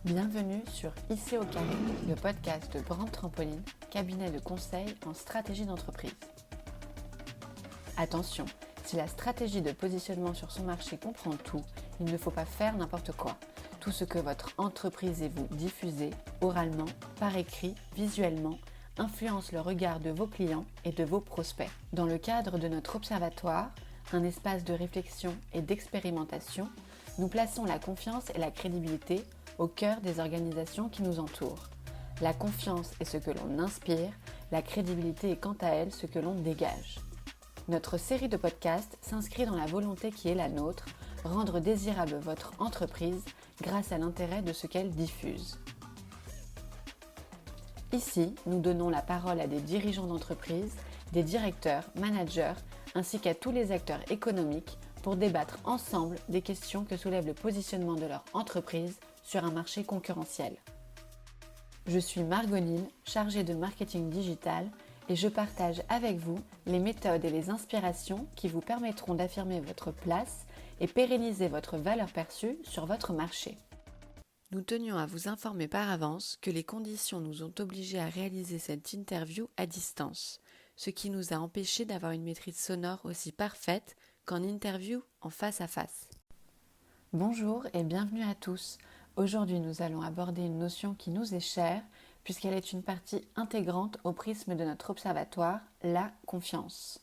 Bienvenue sur IC au carré, le podcast de Brand Trampoline, cabinet de conseil en stratégie d'entreprise. Attention, si la stratégie de positionnement sur son marché comprend tout, il ne faut pas faire n'importe quoi. Tout ce que votre entreprise et vous diffusez, oralement, par écrit, visuellement, influence le regard de vos clients et de vos prospects. Dans le cadre de notre observatoire, un espace de réflexion et d'expérimentation, nous plaçons la confiance et la crédibilité au cœur des organisations qui nous entourent. La confiance est ce que l'on inspire, la crédibilité est quant à elle ce que l'on dégage. Notre série de podcasts s'inscrit dans la volonté qui est la nôtre, rendre désirable votre entreprise grâce à l'intérêt de ce qu'elle diffuse. Ici, nous donnons la parole à des dirigeants d'entreprise, des directeurs, managers, ainsi qu'à tous les acteurs économiques pour débattre ensemble des questions que soulève le positionnement de leur entreprise sur un marché concurrentiel. Je suis Margonine, chargée de marketing digital, et je partage avec vous les méthodes et les inspirations qui vous permettront d'affirmer votre place et pérenniser votre valeur perçue sur votre marché. Nous tenions à vous informer par avance que les conditions nous ont obligés à réaliser cette interview à distance, ce qui nous a empêchés d'avoir une maîtrise sonore aussi parfaite qu'en interview en face à face. Bonjour et bienvenue à tous. Aujourd'hui, nous allons aborder une notion qui nous est chère, puisqu'elle est une partie intégrante au prisme de notre observatoire, la confiance.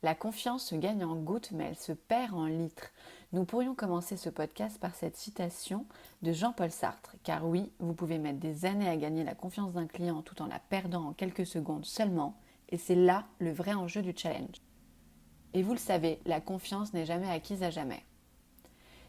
La confiance se gagne en gouttes, mais elle se perd en litres. Nous pourrions commencer ce podcast par cette citation de Jean-Paul Sartre, car oui, vous pouvez mettre des années à gagner la confiance d'un client tout en la perdant en quelques secondes seulement, et c'est là le vrai enjeu du challenge. Et vous le savez, la confiance n'est jamais acquise à jamais.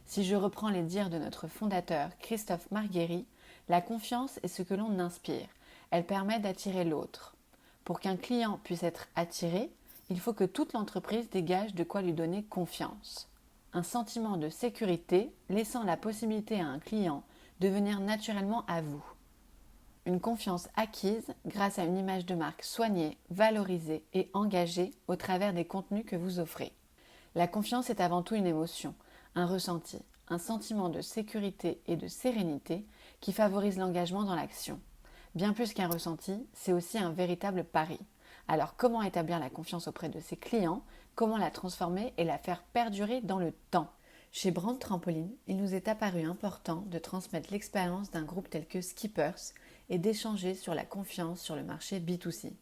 Si je reprends les dires de notre fondateur Christophe Marguéry, la confiance est ce que l'on inspire. Elle permet d'attirer l'autre. Pour qu'un client puisse être attiré, il faut que toute l'entreprise dégage de quoi lui donner confiance. Un sentiment de sécurité laissant la possibilité à un client de venir naturellement à vous. Une confiance acquise grâce à une image de marque soignée, valorisée et engagée au travers des contenus que vous offrez. La confiance est avant tout une émotion, un ressenti, un sentiment de sécurité et de sérénité qui favorise l'engagement dans l'action. Bien plus qu'un ressenti, c'est aussi un véritable pari. Alors comment établir la confiance auprès de ses clients, comment la transformer et la faire perdurer dans le temps? Chez Brand Trampoline, il nous est apparu important de transmettre l'expérience d'un groupe tel que Skippers et d'échanger sur la confiance sur le marché B2C.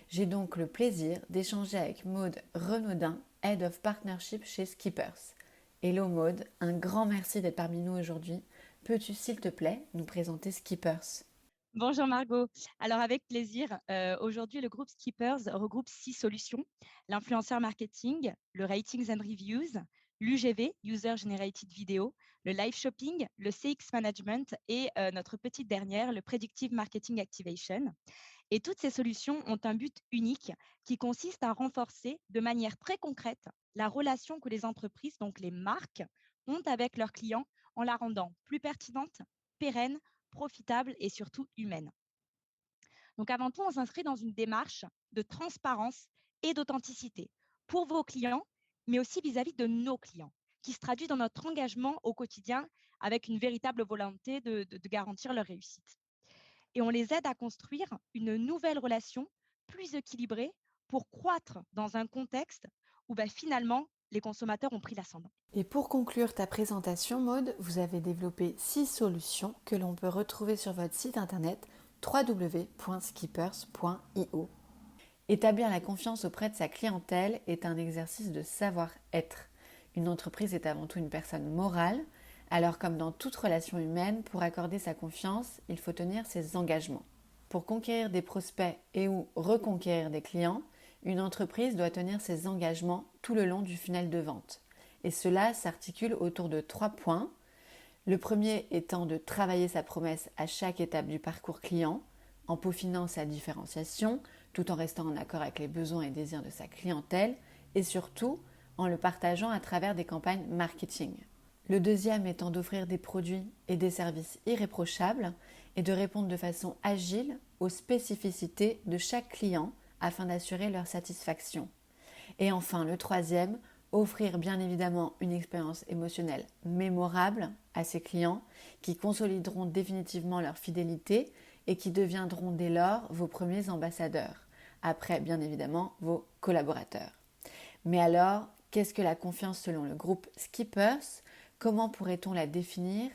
J'ai donc le plaisir d'échanger avec Maude Renaudin, Head of Partnership chez Skippers. Hello Maude, un grand merci d'être parmi nous aujourd'hui. Peux-tu s'il te plaît nous présenter Skippers ? Bonjour Margot. Alors avec plaisir, aujourd'hui le groupe Skippers regroupe 6 solutions: l'influenceur marketing, le ratings and reviews, l'UGV, User Generated Video, le live shopping, le CX management et notre petite dernière, le predictive marketing activation. Et toutes ces solutions ont un but unique qui consiste à renforcer de manière très concrète la relation que les entreprises, donc les marques, ont avec leurs clients en la rendant plus pertinente, pérenne, profitable et surtout humaine. Donc avant tout, on s'inscrit dans une démarche de transparence et d'authenticité pour vos clients, mais aussi vis-à-vis de nos clients, qui se traduit dans notre engagement au quotidien avec une véritable volonté de garantir leur réussite. Et on les aide à construire une nouvelle relation plus équilibrée pour croître dans un contexte où finalement les consommateurs ont pris l'ascendant. Et pour conclure ta présentation, Maude, vous avez développé 6 solutions que l'on peut retrouver sur votre site internet www.skippers.io. Établir la confiance auprès de sa clientèle est un exercice de savoir-être. Une entreprise est avant tout une personne morale, alors comme dans toute relation humaine, pour accorder sa confiance, il faut tenir ses engagements. Pour conquérir des prospects et ou reconquérir des clients, une entreprise doit tenir ses engagements tout le long du funnel de vente. Et cela s'articule autour de 3 points. Le premier étant de travailler sa promesse à chaque étape du parcours client, en peaufinant sa différenciation, tout en restant en accord avec les besoins et désirs de sa clientèle, et surtout en le partageant à travers des campagnes marketing. Le deuxième étant d'offrir des produits et des services irréprochables et de répondre de façon agile aux spécificités de chaque client afin d'assurer leur satisfaction. Et enfin, le troisième, offrir bien évidemment une expérience émotionnelle mémorable à ses clients qui consolideront définitivement leur fidélité et qui deviendront dès lors vos premiers ambassadeurs, après bien évidemment vos collaborateurs. Mais alors, qu'est-ce que la confiance selon le groupe Skippers? Comment pourrait-on la définir?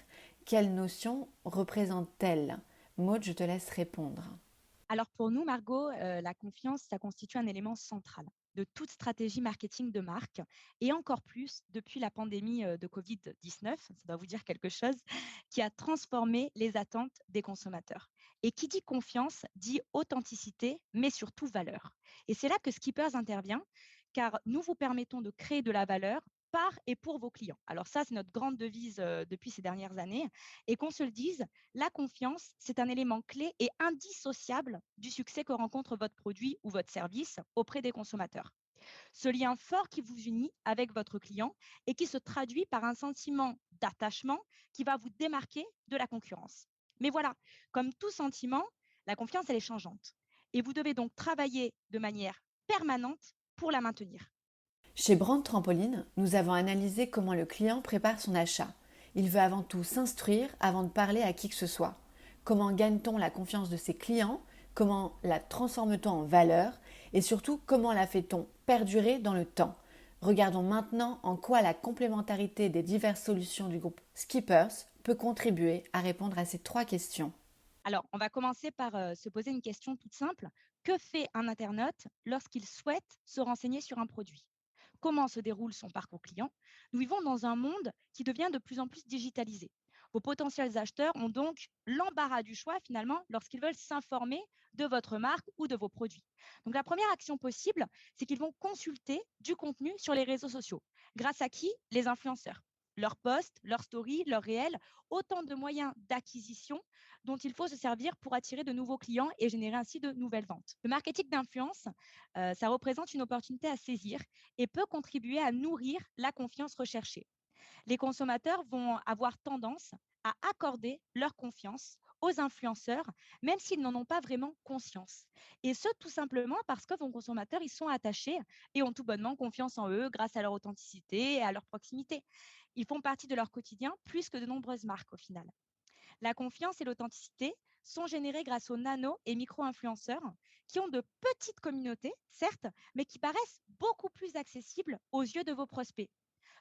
Quelle notion représente-t-elle? Maud, je te laisse répondre. Alors pour nous, Margot, la confiance, ça constitue un élément central de toute stratégie marketing de marque et encore plus depuis la pandémie de Covid-19, ça doit vous dire quelque chose, qui a transformé les attentes des consommateurs. Et qui dit confiance dit authenticité, mais surtout valeur. Et c'est là que Skippers intervient, car nous vous permettons de créer de la valeur par et pour vos clients. Alors ça, c'est notre grande devise depuis ces dernières années. Et qu'on se le dise, la confiance, c'est un élément clé et indissociable du succès que rencontre votre produit ou votre service auprès des consommateurs. Ce lien fort qui vous unit avec votre client et qui se traduit par un sentiment d'attachement qui va vous démarquer de la concurrence. Mais voilà, comme tout sentiment, la confiance, elle est changeante. Et vous devez donc travailler de manière permanente pour la maintenir. Chez Brand Trampoline, nous avons analysé comment le client prépare son achat. Il veut avant tout s'instruire avant de parler à qui que ce soit. Comment gagne-t-on la confiance de ses clients? Comment la transforme-t-on en valeur? Et surtout, comment la fait-on perdurer dans le temps? Regardons maintenant en quoi la complémentarité des diverses solutions du groupe Skippers peut contribuer à répondre à ces trois questions. Alors, on va commencer par se poser une question toute simple. Que fait un internaute lorsqu'il souhaite se renseigner sur un produit? Comment se déroule son parcours client? Nous vivons dans un monde qui devient de plus en plus digitalisé. Vos potentiels acheteurs ont donc l'embarras du choix finalement lorsqu'ils veulent s'informer de votre marque ou de vos produits. Donc la première action possible, c'est qu'ils vont consulter du contenu sur les réseaux sociaux. Grâce à qui? Les influenceurs. Leurs posts, leurs stories, leurs réels, autant de moyens d'acquisition dont il faut se servir pour attirer de nouveaux clients et générer ainsi de nouvelles ventes. Le marketing d'influence, ça représente une opportunité à saisir et peut contribuer à nourrir la confiance recherchée. Les consommateurs vont avoir tendance à accorder leur confiance aux influenceurs, même s'ils n'en ont pas vraiment conscience. Et ce, tout simplement parce que vos consommateurs, ils sont attachés et ont tout bonnement confiance en eux grâce à leur authenticité et à leur proximité. Ils font partie de leur quotidien plus que de nombreuses marques au final. La confiance et l'authenticité sont générées grâce aux nano et micro-influenceurs qui ont de petites communautés, certes, mais qui paraissent beaucoup plus accessibles aux yeux de vos prospects.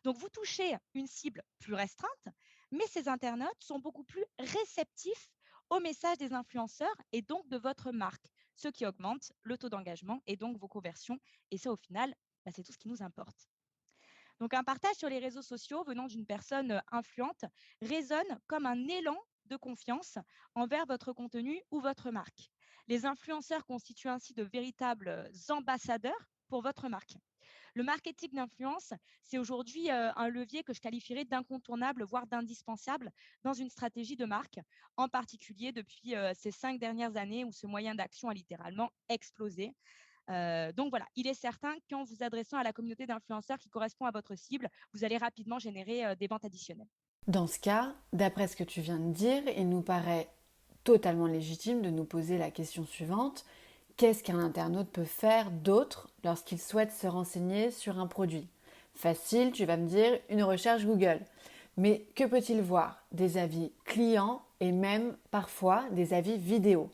Donc, vous touchez une cible plus restreinte, mais ces internautes sont beaucoup plus réceptifs au message des influenceurs et donc de votre marque, ce qui augmente le taux d'engagement et donc vos conversions. Et ça, au final, c'est tout ce qui nous importe. Donc, un partage sur les réseaux sociaux venant d'une personne influente résonne comme un élan de confiance envers votre contenu ou votre marque. Les influenceurs constituent ainsi de véritables ambassadeurs pour votre marque. Le marketing d'influence, c'est aujourd'hui un levier que je qualifierais d'incontournable, voire d'indispensable dans une stratégie de marque, en particulier depuis ces 5 dernières années où ce moyen d'action a littéralement explosé. Donc voilà, il est certain qu'en vous adressant à la communauté d'influenceurs qui correspond à votre cible, vous allez rapidement générer des ventes additionnelles. Dans ce cas, d'après ce que tu viens de dire, il nous paraît totalement légitime de nous poser la question suivante. Qu'est-ce qu'un internaute peut faire d'autre lorsqu'il souhaite se renseigner sur un produit? Facile, tu vas me dire, une recherche Google. Mais que peut-il voir? Des avis clients et même parfois des avis vidéo.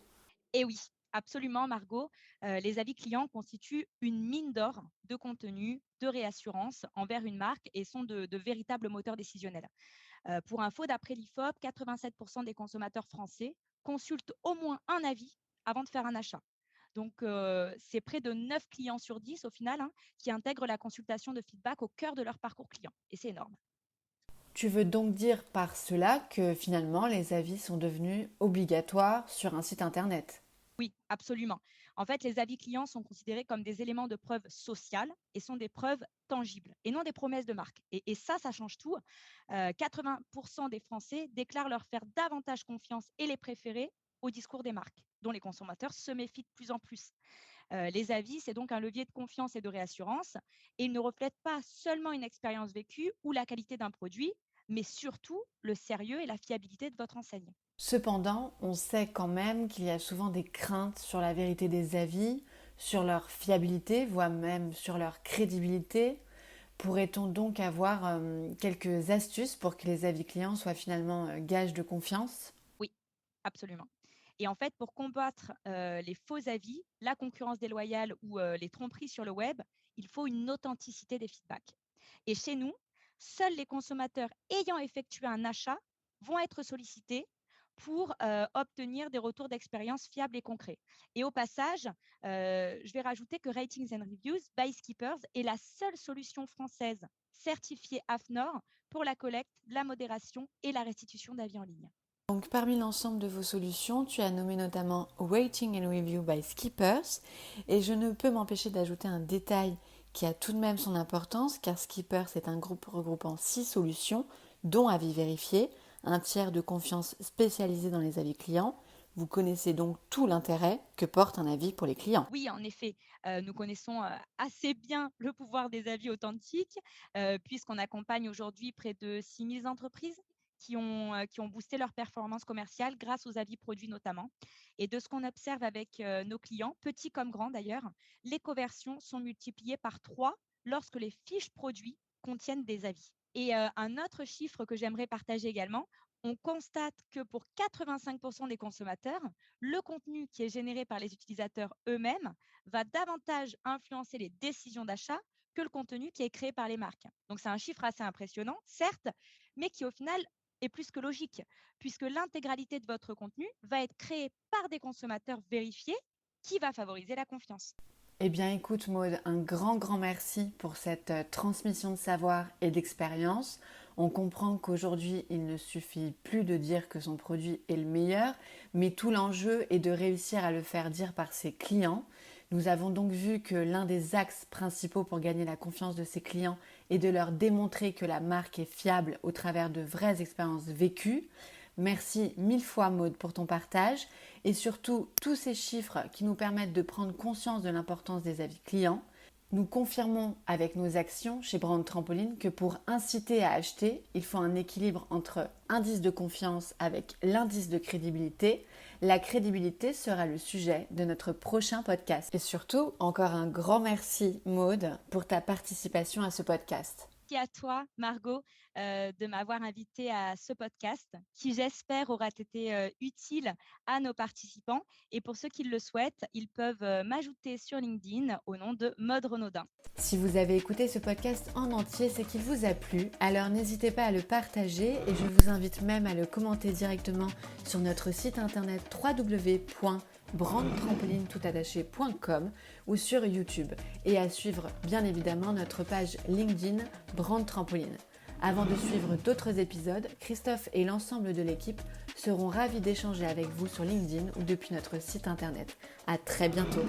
Et oui, absolument, Margot. Les avis clients constituent une mine d'or de contenu, de réassurance envers une marque et sont de véritables moteurs décisionnels. Pour info, d'après l'IFOP, 87% des consommateurs français consultent au moins un avis avant de faire un achat. Donc, c'est près de 9 clients sur 10 au final qui intègrent la consultation de feedback au cœur de leur parcours client. Et c'est énorme. Tu veux donc dire par cela que finalement les avis sont devenus obligatoires sur un site internet? Oui, absolument. En fait, les avis clients sont considérés comme des éléments de preuve sociale et sont des preuves tangibles et non des promesses de marque. Et ça change tout. 80% des Français déclarent leur faire davantage confiance et les préférer au discours des marques, dont les consommateurs se méfient de plus en plus. Les avis, c'est donc un levier de confiance et de réassurance et ils ne reflètent pas seulement une expérience vécue ou la qualité d'un produit, mais surtout le sérieux et la fiabilité de votre enseigne. Cependant, on sait quand même qu'il y a souvent des craintes sur la vérité des avis, sur leur fiabilité, voire même sur leur crédibilité. Pourrait-on donc avoir quelques astuces pour que les avis clients soient finalement gages de confiance? Oui, absolument. Et en fait, pour combattre les faux avis, la concurrence déloyale ou les tromperies sur le web, il faut une authenticité des feedbacks. Et chez nous, seuls les consommateurs ayant effectué un achat vont être sollicités pour obtenir des retours d'expérience fiables et concrets. Et au passage, je vais rajouter que Ratings and Reviews by Skippers est la seule solution française certifiée AFNOR pour la collecte, la modération et la restitution d'avis en ligne. Donc, parmi l'ensemble de vos solutions, tu as nommé notamment Rating and Review by Skippers, et je ne peux m'empêcher d'ajouter un détail qui a tout de même son importance, car Skippers est un groupe regroupant 6 solutions, dont Avis Vérifié, un tiers de confiance spécialisé dans les avis clients. Vous connaissez donc tout l'intérêt que porte un avis pour les clients. Oui, en effet, nous connaissons assez bien le pouvoir des avis authentiques, puisqu'on accompagne aujourd'hui près de 6 000 entreprises qui ont boosté leur performance commerciale grâce aux avis produits notamment. Et de ce qu'on observe avec nos clients, petits comme grands d'ailleurs, les conversions sont multipliées par 3 lorsque les fiches produits contiennent des avis. Et un autre chiffre que j'aimerais partager également, on constate que pour 85% des consommateurs, le contenu qui est généré par les utilisateurs eux-mêmes va davantage influencer les décisions d'achat que le contenu qui est créé par les marques. Donc, c'est un chiffre assez impressionnant, certes, mais qui au final est plus que logique, puisque l'intégralité de votre contenu va être créée par des consommateurs vérifiés qui va favoriser la confiance. Eh bien écoute Maud, un grand merci pour cette transmission de savoir et d'expérience. On comprend qu'aujourd'hui il ne suffit plus de dire que son produit est le meilleur, mais tout l'enjeu est de réussir à le faire dire par ses clients. Nous avons donc vu que l'un des axes principaux pour gagner la confiance de ses clients est de leur démontrer que la marque est fiable au travers de vraies expériences vécues. Merci 1000 fois Maud pour ton partage et surtout tous ces chiffres qui nous permettent de prendre conscience de l'importance des avis clients. Nous confirmons avec nos actions chez Brand Trampoline que pour inciter à acheter, il faut un équilibre entre indice de confiance avec l'indice de crédibilité. La crédibilité sera le sujet de notre prochain podcast. Et surtout, encore un grand merci Maud pour ta participation à ce podcast. Merci à toi, Margot, de m'avoir invitée à ce podcast qui, j'espère, aura été utile à nos participants. Et pour ceux qui le souhaitent, ils peuvent m'ajouter sur LinkedIn au nom de Maude Renaudin. Si vous avez écouté ce podcast en entier, c'est qu'il vous a plu. Alors n'hésitez pas à le partager et je vous invite même à le commenter directement sur notre site internet www.brandtrampoline.com ou sur YouTube et à suivre bien évidemment notre page LinkedIn Brand Trampoline. Avant de suivre d'autres épisodes, Christophe et l'ensemble de l'équipe seront ravis d'échanger avec vous sur LinkedIn ou depuis notre site internet. À très bientôt.